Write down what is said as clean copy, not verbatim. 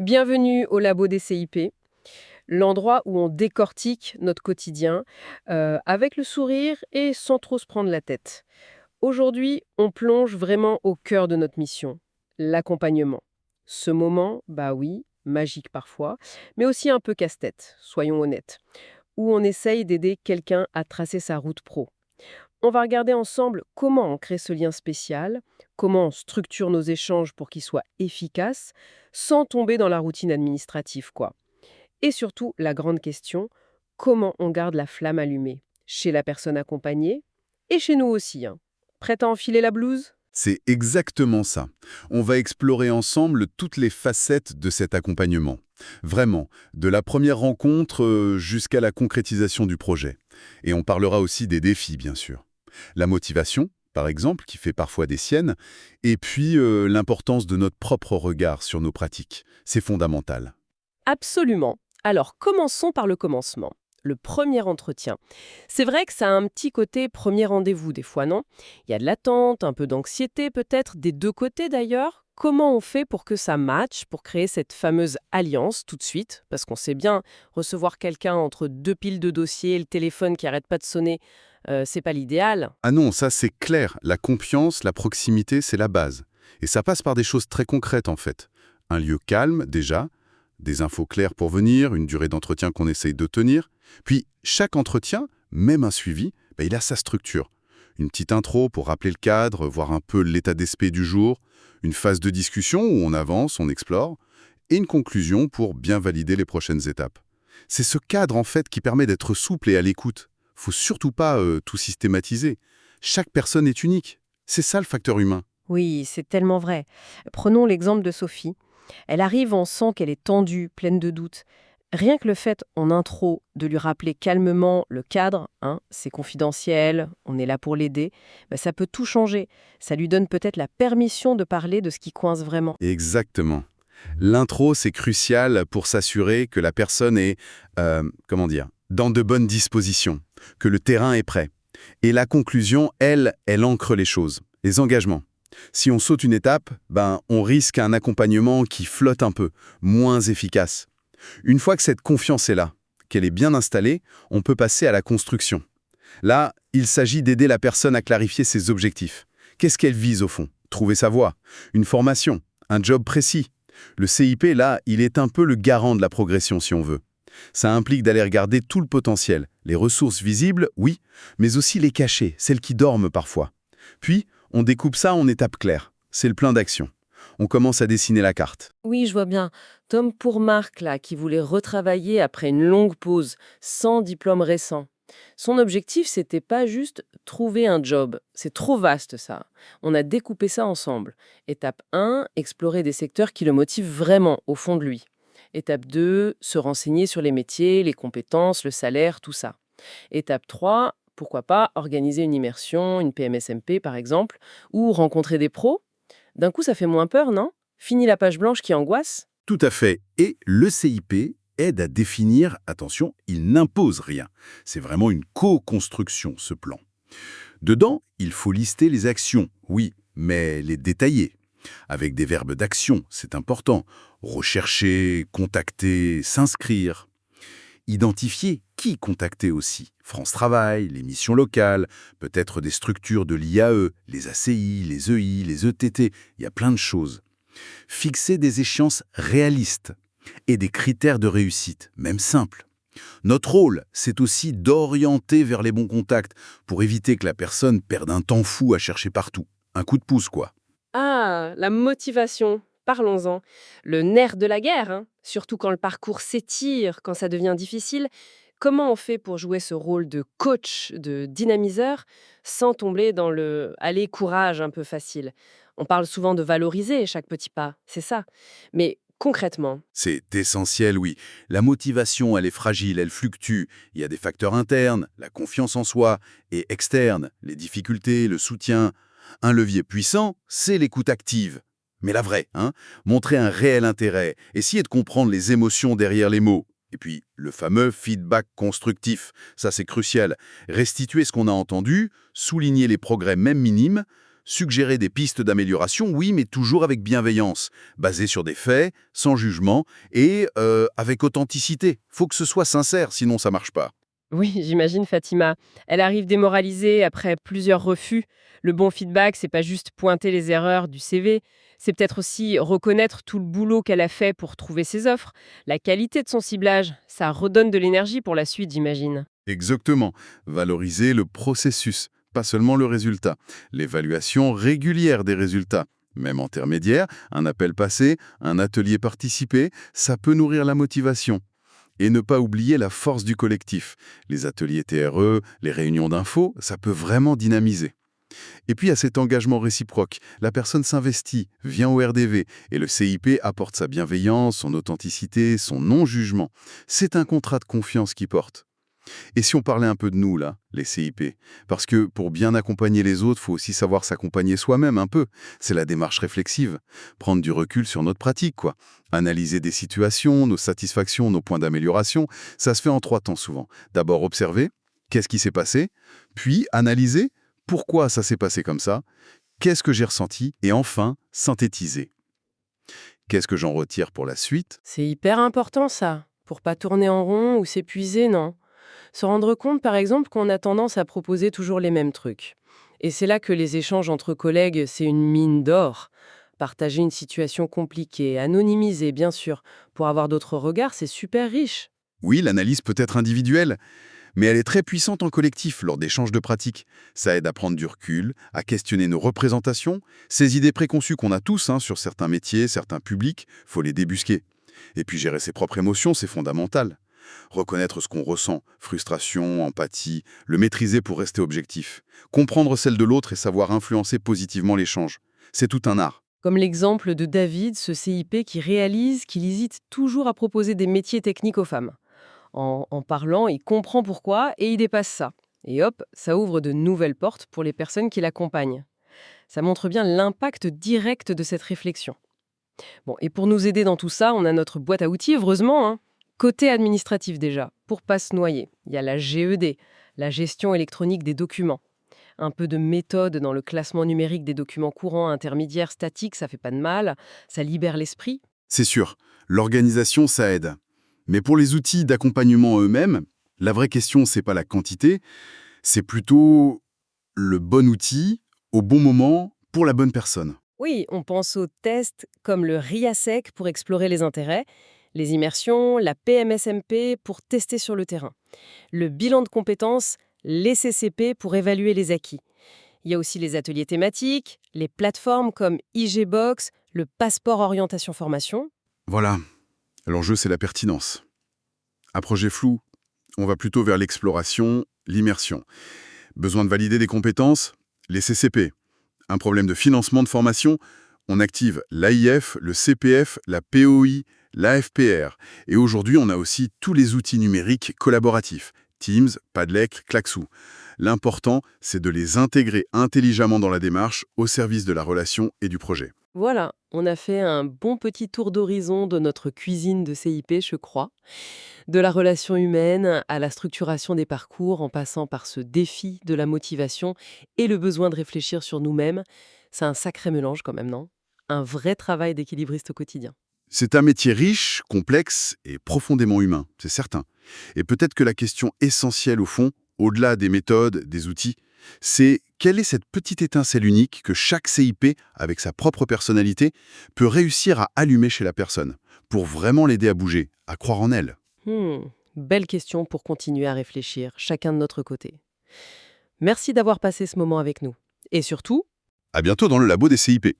Bienvenue au labo des CIP, l'endroit où on décortique notre quotidien avec le sourire et sans trop se prendre la tête. Aujourd'hui, on plonge vraiment au cœur de notre mission, l'accompagnement. Ce moment, bah oui, magique parfois, mais aussi un peu casse-tête, soyons honnêtes, où on essaye d'aider quelqu'un à tracer sa route pro. On va regarder ensemble comment on crée ce lien spécial, comment on structure nos échanges pour qu'ils soient efficaces, sans tomber dans la routine administrative, quoi. Et surtout, la grande question, comment on garde la flamme allumée, chez la personne accompagnée et chez nous aussi, hein. Prête à enfiler la blouse? C'est exactement ça. On va explorer ensemble toutes les facettes de cet accompagnement. Vraiment, de la première rencontre jusqu'à la concrétisation du projet. Et on parlera aussi des défis, bien sûr. La motivation, par exemple, qui fait parfois des siennes, et puis l'importance de notre propre regard sur nos pratiques. C'est fondamental. Absolument. Alors, commençons par le commencement. Le premier entretien. C'est vrai que ça a un petit côté premier rendez-vous des fois, non? Il y a de l'attente, un peu d'anxiété peut-être, des deux côtés d'ailleurs. Comment on fait pour que ça matche, pour créer cette fameuse alliance tout de suite? Parce qu'on sait bien, recevoir quelqu'un entre deux piles de dossiers, le téléphone qui arrête pas de sonner, c'est pas l'idéal. Ah non, ça c'est clair. La confiance, la proximité, c'est la base. Et ça passe par des choses très concrètes en fait. Un lieu calme déjà, des infos claires pour venir, une durée d'entretien qu'on essaye de tenir. Puis chaque entretien, même un suivi, il a sa structure. Une petite intro pour rappeler le cadre, voir un peu l'état d'esprit du jour, une phase de discussion où on avance, on explore, et une conclusion pour bien valider les prochaines étapes. C'est ce cadre en fait qui permet d'être souple et à l'écoute. Faut surtout pas tout systématiser. Chaque personne est unique. C'est ça le facteur humain. Oui, c'est tellement vrai. Prenons l'exemple de Sophie. Elle arrive, on sent qu'elle est tendue, pleine de doutes. Rien que le fait, en intro, de lui rappeler calmement le cadre, hein, c'est confidentiel, on est là pour l'aider, bah, ça peut tout changer. Ça lui donne peut-être la permission de parler de ce qui coince vraiment. Exactement. L'intro, c'est crucial pour s'assurer que la personne est, comment dire, dans de bonnes dispositions, que le terrain est prêt. Et la conclusion, elle ancre les choses, les engagements. Si on saute une étape, on risque un accompagnement qui flotte un peu, moins efficace. Une fois que cette confiance est là, qu'elle est bien installée, on peut passer à la construction. Là, il s'agit d'aider la personne à clarifier ses objectifs. Qu'est-ce qu'elle vise au fond? Trouver sa voie, une formation, un job précis. Le CIP, là, il est un peu le garant de la progression si on veut. Ça implique d'aller regarder tout le potentiel, les ressources visibles, oui, mais aussi les cachées, celles qui dorment parfois. Puis, on découpe ça en étapes claires. C'est le plan d'action. On commence à dessiner la carte. Oui, je vois bien. Tom pour Marc, là, qui voulait retravailler après une longue pause, sans diplôme récent. Son objectif, c'était pas juste trouver un job. C'est trop vaste, ça. On a découpé ça ensemble. Étape 1, explorer des secteurs qui le motivent vraiment, au fond de lui. Étape 2, se renseigner sur les métiers, les compétences, le salaire, tout ça. Étape 3, pourquoi pas organiser une immersion, une PMSMP par exemple, ou rencontrer des pros. D'un coup, ça fait moins peur, non? Fini la page blanche qui angoisse? Tout à fait. Et le CIP aide à définir, attention, il n'impose rien. C'est vraiment une co-construction, ce plan. Dedans, il faut lister les actions, oui, mais les détailler. Avec des verbes d'action, c'est important. Rechercher, contacter, s'inscrire. Identifier qui contacter aussi. France Travail, les missions locales, peut-être des structures de l'IAE, les ACI, les EI, les ETT, il y a plein de choses. Fixer des échéances réalistes et des critères de réussite, même simples. Notre rôle, c'est aussi d'orienter vers les bons contacts pour éviter que la personne perde un temps fou à chercher partout. Un coup de pouce, quoi. Ah, la motivation. Parlons-en. Le nerf de la guerre, hein. Surtout quand le parcours s'étire, quand ça devient difficile. Comment on fait pour jouer ce rôle de coach, de dynamiseur, sans tomber dans le «allez, courage» un peu facile? On parle souvent de valoriser chaque petit pas, c'est ça. Mais concrètement, C'est essentiel, oui. La motivation, elle est fragile, elle fluctue. Il y a des facteurs internes, la confiance en soi, et externes, les difficultés, le soutien. Un levier puissant, c'est l'écoute active. Mais la vraie, hein. Montrer un réel intérêt, essayer de comprendre les émotions derrière les mots. Et puis, le fameux feedback constructif, ça c'est crucial. Restituer ce qu'on a entendu, souligner les progrès même minimes, suggérer des pistes d'amélioration, oui, mais toujours avec bienveillance, basées sur des faits, sans jugement et avec authenticité. Faut que ce soit sincère, sinon ça marche pas. Oui, j'imagine Fatima. Elle arrive démoralisée après plusieurs refus. Le bon feedback, c'est pas juste pointer les erreurs du CV, c'est peut-être aussi reconnaître tout le boulot qu'elle a fait pour trouver ses offres. La qualité de son ciblage, ça redonne de l'énergie pour la suite, j'imagine. Exactement. Valoriser le processus, pas seulement le résultat. L'évaluation régulière des résultats. Même intermédiaire, un appel passé, un atelier participé, ça peut nourrir la motivation. Et ne pas oublier la force du collectif. Les ateliers TRE, les réunions d'infos, ça peut vraiment dynamiser. Et puis, à cet engagement réciproque, la personne s'investit, vient au RDV, et le CIP apporte sa bienveillance, son authenticité, son non-jugement. C'est un contrat de confiance qui porte. Et si on parlait un peu de nous, là, les CIP? Parce que pour bien accompagner les autres, faut aussi savoir s'accompagner soi-même un peu. C'est la démarche réflexive. Prendre du recul sur notre pratique, quoi. Analyser des situations, nos satisfactions, nos points d'amélioration. Ça se fait en 3 temps souvent. D'abord observer, qu'est-ce qui s'est passé? Puis analyser, pourquoi ça s'est passé comme ça? Qu'est-ce que j'ai ressenti? Et enfin, synthétiser. Qu'est-ce que j'en retire pour la suite? C'est hyper important ça, pour pas tourner en rond ou s'épuiser, non? Se rendre compte, par exemple, qu'on a tendance à proposer toujours les mêmes trucs. Et c'est là que les échanges entre collègues, c'est une mine d'or. Partager une situation compliquée, anonymiser, bien sûr, pour avoir d'autres regards, c'est super riche. Oui, l'analyse peut être individuelle, mais elle est très puissante en collectif lors d'échanges de pratiques. Ça aide à prendre du recul, à questionner nos représentations, ces idées préconçues qu'on a tous sur certains métiers, certains publics, faut les débusquer. Et puis gérer ses propres émotions, c'est fondamental. Reconnaître ce qu'on ressent, frustration, empathie, le maîtriser pour rester objectif. Comprendre celle de l'autre et savoir influencer positivement l'échange. C'est tout un art. Comme l'exemple de David, ce CIP qui réalise qu'il hésite toujours à proposer des métiers techniques aux femmes. En parlant, il comprend pourquoi et il dépasse ça. Et hop, ça ouvre de nouvelles portes pour les personnes qui l'accompagnent. Ça montre bien l'impact direct de cette réflexion. Bon, et pour nous aider dans tout ça, on a notre boîte à outils, heureusement, hein. Côté administratif déjà, pour pas se noyer, il y a la GED, la gestion électronique des documents. Un peu de méthode dans le classement numérique des documents courants, intermédiaires, statiques, ça fait pas de mal, ça libère l'esprit. C'est sûr, l'organisation, ça aide. Mais pour les outils d'accompagnement eux-mêmes, la vraie question, c'est pas la quantité, c'est plutôt le bon outil, au bon moment, pour la bonne personne. Oui, on pense aux tests comme le RIASEC pour explorer les intérêts, les immersions, la PMSMP pour tester sur le terrain, le bilan de compétences, les CCP pour évaluer les acquis. Il y a aussi les ateliers thématiques, les plateformes comme IGBox, le passeport orientation formation. Voilà, l'enjeu, c'est la pertinence. Un projet flou, on va plutôt vers l'exploration, l'immersion. Besoin de valider des compétences, les CCP. Un problème de financement de formation, on active l'AIF, le CPF, la POI, l'AFPR. Et aujourd'hui, on a aussi tous les outils numériques collaboratifs, Teams, Padlet, Klaxoo. L'important, c'est de les intégrer intelligemment dans la démarche au service de la relation et du projet. Voilà, on a fait un bon petit tour d'horizon de notre cuisine de CIP, je crois. De la relation humaine à la structuration des parcours, en passant par ce défi de la motivation et le besoin de réfléchir sur nous-mêmes. C'est un sacré mélange quand même, non? Un vrai travail d'équilibriste au quotidien. C'est un métier riche, complexe et profondément humain, c'est certain. Et peut-être que la question essentielle au fond, au-delà des méthodes, des outils, c'est quelle est cette petite étincelle unique que chaque CIP, avec sa propre personnalité, peut réussir à allumer chez la personne, pour vraiment l'aider à bouger, à croire en elle. Hmm, belle question pour continuer à réfléchir, chacun de notre côté. Merci d'avoir passé ce moment avec nous. Et surtout, À bientôt dans le labo des CIP.